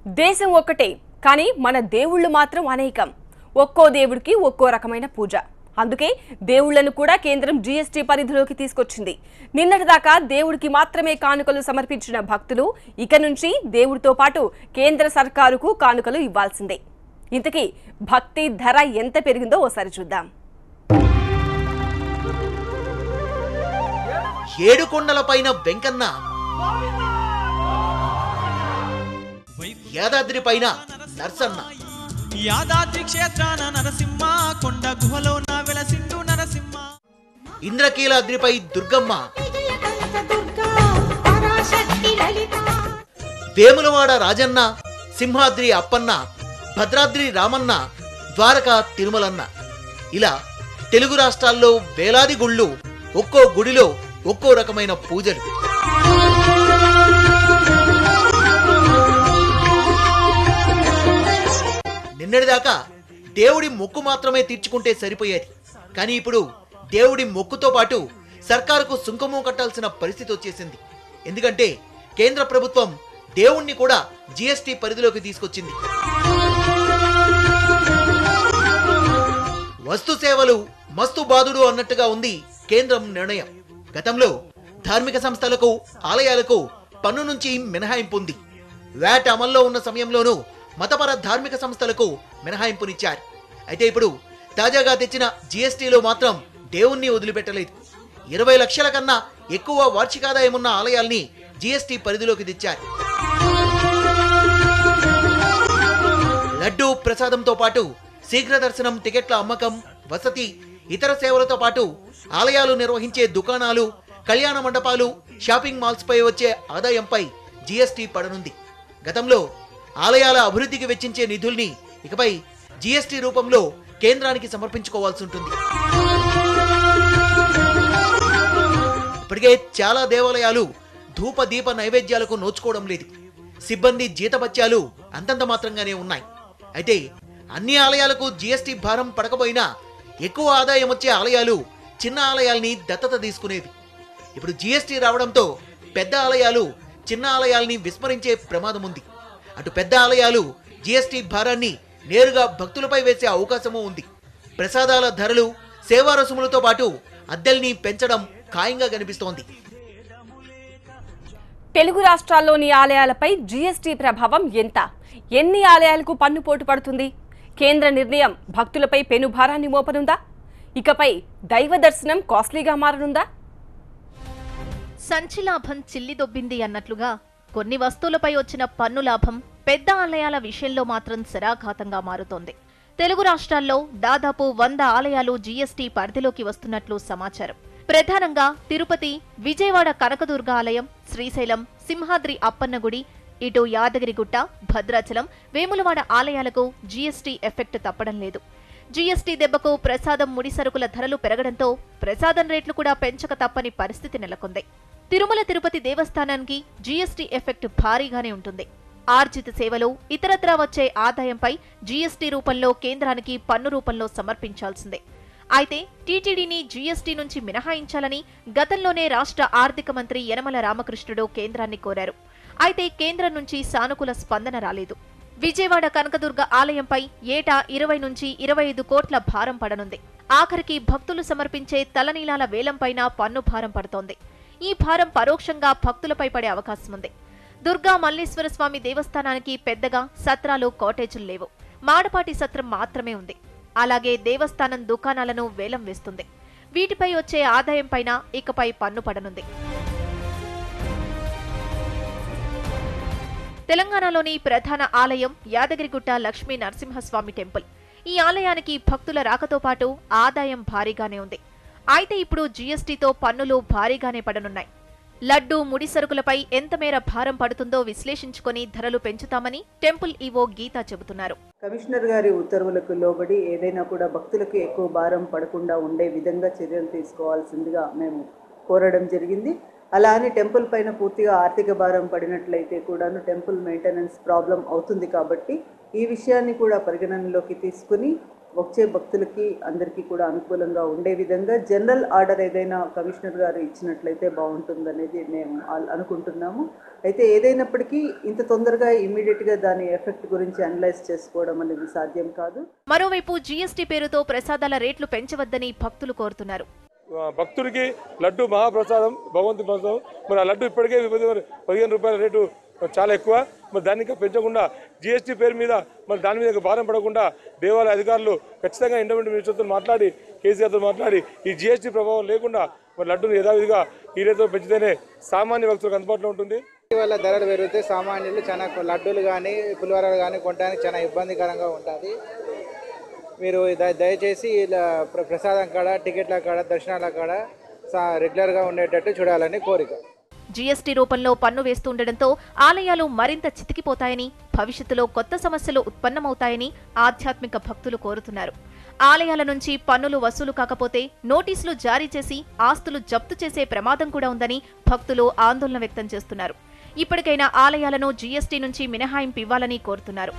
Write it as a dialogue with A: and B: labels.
A: దేశం ఒక్కటే కానీ మన దేవుళ్ళు మాత్రం అనేకం. ఒక్కో దేవుడికి ఒక్కో రకమైన పూజ. అందుకే దేవుళ్లను కూడా కేంద్రం జీఎస్టీ పరిధిలోకి తీసుకొచ్చింది. నిన్నటిదాకా దేవుడికి మాత్రమే కానుకలు సమర్పించిన భక్తులు ఇక నుంచి దేవుడితో పాటు కేంద్ర సర్కారుకు కానుకలు ఇవ్వాల్సిందే. ఇంతకీ భక్తి ధర ఎంత పెరిగిందో ఓసారి చూద్దాం.
B: ఏడుకొండలపైన వెంకన్న, యాదాద్రి పైన నరసన్న,
C: యాదాద్రి క్షేత్రాన నరసింహ, కొండ గుహలో నా వెలసిండు నరసింహ,
B: ఇంద్రకీలాద్రిపై దుర్గమ్మ, వేములవాడ రాజన్న, సింహాద్రి అప్పన్న, భద్రాద్రి రామన్న, ద్వారకా తిరుమలన్న, ఇలా తెలుగు రాష్ట్రాల్లో వేలాది గుళ్ళు, ఒక్కో గుడిలో ఒక్కో రకమైన పూజలు. నిన్నటిదాకా దేవుడి మొక్కు మాత్రమే తీర్చుకుంటే సరిపోయేది. కానీ ఇప్పుడు దేవుడి మొక్కుతో పాటు సర్కారుకు సుంకము కట్టాల్సిన పరిస్థితి వచ్చేసింది. ఎందుకంటే కేంద్ర ప్రభుత్వం దేవుణ్ణి కూడా జీఎస్టీ పరిధిలోకి తీసుకొచ్చింది. వస్తు సేవలు మస్తు బాదుడు అన్నట్టుగా ఉంది కేంద్రం నిర్ణయం. గతంలో ధార్మిక సంస్థలకు, ఆలయాలకు పన్ను నుంచి మినహాయింపు ఉంది. వ్యాట్ అమల్లో ఉన్న సమయంలోనూ మతపర ధార్మిక సంస్థలకు మినహాయింపునిచ్చారు. అయితే ఇప్పుడు తాజాగా తెచ్చిన జీఎస్టీలో మాత్రం దేవుణ్ణి వదిలిపెట్టలేదు. 20 లక్షల కన్నా ఎక్కువ వార్షికాదాయం ఉన్న ఆలయాల్ని జీఎస్టీ పరిధిలోకి తెచ్చారు. లడ్డూ ప్రసాదంతో పాటు శీఘ్ర దర్శనం టికెట్ల అమ్మకం, వసతి, ఇతర సేవలతో పాటు ఆలయాలు నిర్వహించే దుకాణాలు, కళ్యాణ మండపాలు, షాపింగ్ మాల్స్ పై వచ్చే ఆదాయంపై జీఎస్టీ పడనుంది. గతంలో ఆలయాల అభివృద్ధికి వెచ్చించే నిధుల్ని ఇకపై జీఎస్టీ రూపంలో కేంద్రానికి సమర్పించుకోవాల్సి ఉంటుంది. ఇప్పటికే చాలా దేవాలయాలు ధూప దీప నైవేద్యాలకు నోచుకోవడం లేదు. సిబ్బంది జీతభత్యాలు అంతంత మాత్రంగానే ఉన్నాయి. అయితే అన్ని ఆలయాలకు జీఎస్టీ భారం పడకపోయినా ఎక్కువ ఆదాయం వచ్చే ఆలయాలు చిన్న ఆలయాల్ని దత్తత తీసుకునేవి. ఇప్పుడు జీఎస్టీ రావడంతో పెద్ద ఆలయాలు చిన్న ఆలయాల్ని విస్మరించే ప్రమాదం ఉంది. అటు పెద్ద ఆలయాలు జీఎస్టీ భారాన్ని నేరుగా భక్తులపై వేసే అవకాశమూ ఉంది. ప్రసాదాల ధరలు, సేవా రుసుములతో పాటు అద్దెల్ని పెంచడం ఖాయంగా కనిపిస్తోంది.
A: తెలుగు రాష్ట్రాల్లోని ఆలయాలపై జీఎస్టీ ప్రభావం ఎంత? ఎన్ని ఆలయాలకు పన్ను పోటు పడుతుంది? కేంద్ర నిర్ణయం భక్తులపై పెనుభారాన్ని మోపనుందా? ఇకపై దైవ దర్శనం కాస్ట్లీగా మారనుందా?
D: సంచి లాభం చిల్లిదొబ్బింది అన్నట్లుగా కొన్ని వస్తువులపై వచ్చిన పన్ను లాభం పెద్ద ఆలయాల విషయంలో మాత్రం శరాఘాతంగా మారుతోంది. తెలుగు రాష్ట్రాల్లో దాదాపు 100 ఆలయాలు జీఎస్టీ పరిధిలోకి వస్తున్నట్లు సమాచారం. ప్రధానంగా తిరుపతి, విజయవాడ కనకదుర్గ ఆలయం, శ్రీశైలం, సింహాద్రి అప్పన్న గుడి, ఇటు యాదగిరిగుట్ట, భద్రాచలం, వేములవాడ ఆలయాలకు జీఎస్టీ ఎఫెక్ట్ తప్పడం లేదు. జీఎస్టీ దెబ్బకు ప్రసాదం, ముడి సరుకుల ధరలు పెరగడంతో ప్రసాదం రేట్లు కూడా పెంచక తప్పని పరిస్థితి నెలకొంది. తిరుమల తిరుపతి దేవస్థానానికి జీఎస్టీ ఎఫెక్ట్ భారీగానే ఉంటుంది. ఆర్జిత సేవలు, ఇతరత్రా వచ్చే ఆదాయంపై జీఎస్టీ రూపంలో కేంద్రానికి పన్ను రూపంలో సమర్పించాల్సిందే. అయితే టీటీడీని జీఎస్టీ నుంచి మినహాయించాలని గతంలోనే రాష్ట్ర ఆర్థిక మంత్రి యనమల రామకృష్ణుడు కేంద్రాన్ని కోరారు. అయితే కేంద్రం నుంచి సానుకూల స్పందన రాలేదు. విజయవాడ కనకదుర్గ ఆలయంపై ఏటా 20 నుంచి 25 కోట్ల భారం పడనుంది. ఆఖరికి భక్తులు సమర్పించే తలనీలాల వేలంపైన పన్ను భారం పడుతోంది. ఈ భారం పరోక్షంగా భక్తులపై పడే అవకాశం ఉంది. దుర్గా మల్లేశ్వర స్వామి దేవస్థానానికి పెద్దగా సత్రాలు, కాటేజీలు లేవు. మాడపాటి సత్రం మాత్రమే ఉంది. అలాగే దేవస్థానం దుకాణాలను వేలం వేస్తుంది. వీటిపై వచ్చే ఆదాయంపైన ఇకపై పన్ను పడనుంది. తెలంగాణలోని ప్రధాన ఆలయం యాదగిరిగుట్ట లక్ష్మీ నరసింహస్వామి టెంపుల్. ఈ ఆలయానికి భక్తుల రాకతో పాటు ఆదాయం భారీగానే ఉంది. అయితే ఇప్పుడు జీఎస్టీతో పన్నులు భారీగానే పడనున్నాయి. లడ్డూ, ముడి సరుకులపై ఎంత మేర భారం పడుతుందో విశ్లేషించుకుని ధరలు పెంచుతామని టెంపుల్ ఈవో గీత చెబుతున్నారు.
E: కమిషనర్ గారి ఉత్తర్వులకు లోబడి ఏదైనా కూడా భక్తులకు ఎక్కువ భారం పడకుండా ఉండే విధంగా చర్యలు తీసుకోవాల్సిందిగా మేము కోరడం జరిగింది. అలా అని టెంపుల్ పైన పూర్తిగా ఆర్థిక భారం పడినట్లయితే కూడాను టెంపుల్ మెయింటెనెన్స్ ప్రాబ్లం అవుతుంది. కాబట్టి ఈ విషయాన్ని కూడా పరిగణనలోకి తీసుకుని వచ్చే భక్తులకి అందరికీ కూడా అనుకూలంగా ఉండే విధంగా జనరల్ ఆర్డర్ ఏదైనా కమిషనర్ గారు ఇచ్చినట్లయితే బాగుంటుందనేది మేము అనుకుంటున్నాము. అయితే ఏదైనప్పటికీ ఇంత తొందరగా ఇమ్మీడియట్గా దాని ఎఫెక్ట్ గురించి అనలైజ్ చేసుకోవడం అనేది సాధ్యం కాదు.
D: మరోవైపు జీఎస్టీ పేరుతో ప్రసాదాల రేట్లు పెంచవద్దని భక్తులు కోరుతున్నారు.
F: భక్తుడికి లడ్డు మహాప్రసాదం, భగవంతుడి ప్రసాదం. మరి ఆ లడ్డు ఇప్పటికే 15 రూపాయల రేటు చాలా ఎక్కువ. మరి దాన్ని ఇంకా పెంచకుండా జీఎస్టీ పేరు మీద మరి దాని మీద భారం పడకుండా దేవాలయ అధికారులు ఖచ్చితంగా ఎండోమెంట్ మినిస్టర్తో మాట్లాడి, కేసీఆర్తో మాట్లాడి ఈ జీఎస్టీ ప్రభావం లేకుండా మరి లడ్డును యథావిధిగా ఈ రేటుతో పెంచితేనే సామాన్య భక్తులకు అందుబాటులో ఉంటుంది.
G: వల్ల ధరలు పెరిగితే సామాన్యులు చాలా లడ్డూలు కానీ పులిహోరలు కానీ కొనడానికి చాలా ఇబ్బందికరంగా ఉంటుంది. మీరు దయచేసి ప్రసాదం కాడ, టికెట్ల కాడ, దర్శనాల కాడ రెగ్యులర్గా ఉండేటట్టు చూడాలని కోరిక.
D: జీఎస్టీ రూపంలో పన్ను వేస్తుండటంతో ఆలయాలు మరింత చితికిపోతాయని, భవిష్యత్తులో కొత్త సమస్యలు ఉత్పన్నమవుతాయని ఆధ్యాత్మిక భక్తులు కోరుతున్నారు. ఆలయాల నుంచి పన్నులు వసూలు కాకపోతే నోటీసులు జారీ చేసి ఆస్తులు జప్తు చేసే ప్రమాదం కూడా ఉందని భక్తులు ఆందోళన వ్యక్తం చేస్తున్నారు. ఇప్పటికైనా ఆలయాలను జీఎస్టీ నుంచి మినహాయింపు ఇవ్వాలని కోరుతున్నారు.